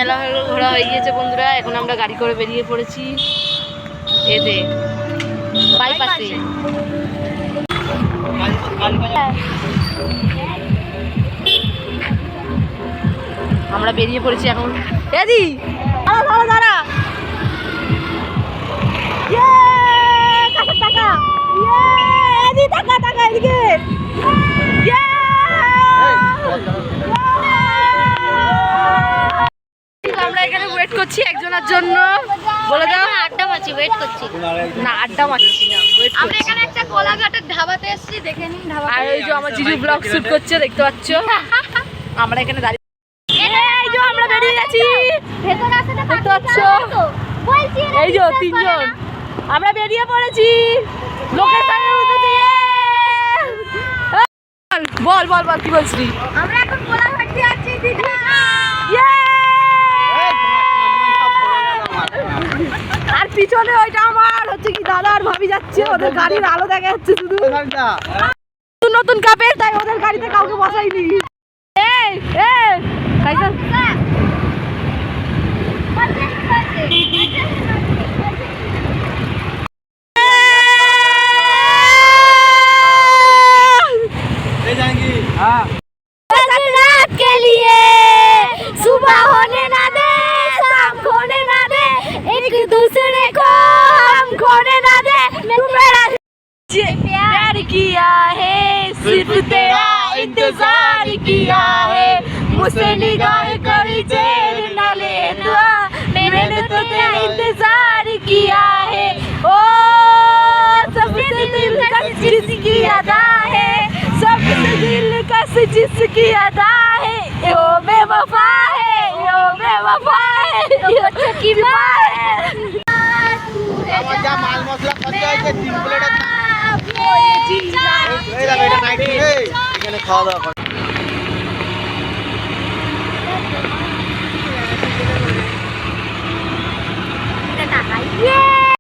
মেলা ঘোরা হয়ে গিয়েছে বন্ধুরা, এখন আমরা গাড়ি করে বেরিয়ে পড়েছি এতে বাইপাসে। আমরা বেরিয়ে পড়েছি এখন। এদি দাঁড়া দাঁড়া, টাকা এদি টাকা টাকা এদিকে। আমরা এখানে ওয়েট করছি একজনের জন্য। বলে দাও। আড্ডা মারছি, ওয়েট করছি না, আড্ডা মারছি না, ওয়েট করছি। আমরা এখানে একটা কোলাঘাটের ধাবাতে এসেছি, দেখে নিন ধাবা। আর ওই যে আমার জিজু ব্লগ শুট করছে, দেখতে পাচ্ছ। আমরা এখানে দাঁড়িয়ে, এই যে আমরা বেরিয়ে গেছি, ভেতরে আসতে দেখতে পাচ্ছ। এই যে তিনজন আমরা বেরিয়ে পড়েছি লোকেশনের মধ্যে দিয়ে। বল বল বল কি বলছিস? আমরা এখন কোলাঘাট দিয়ে আছি দীঘা। আর পিছনে ওইটা আমার হচ্ছে কি দাদা আর ভাবি যাচ্ছে, ওদের গাড়ির আলো দেখা যাচ্ছে শুধু। নতুন নতুন কাপের, তাই ওদের গাড়িতে কাউকে বসাইনি। এই এই কাইসা रात के लिए सुबह होने ना दे, शाम खोने ना दे, एक दूसरे को हम खोने ना दे। तू मेरा प्यार किया है, सिर्फ तेरा इंतजार किया है, मुझसे निगाह कभी चैन न ले दुआ, मैंने तो तेरा इंतजार किया है। ओ सबसे दिलकश जिसकी अदा है, सबसे दिलकश जिसकी अदा है, यो बेवफा है, यो बेवफा है, यो चकीमा है। আমার যা মাল মশলা খরচা হয়েছে 3 প্লেটের এখানে খাওয়া দাওয়া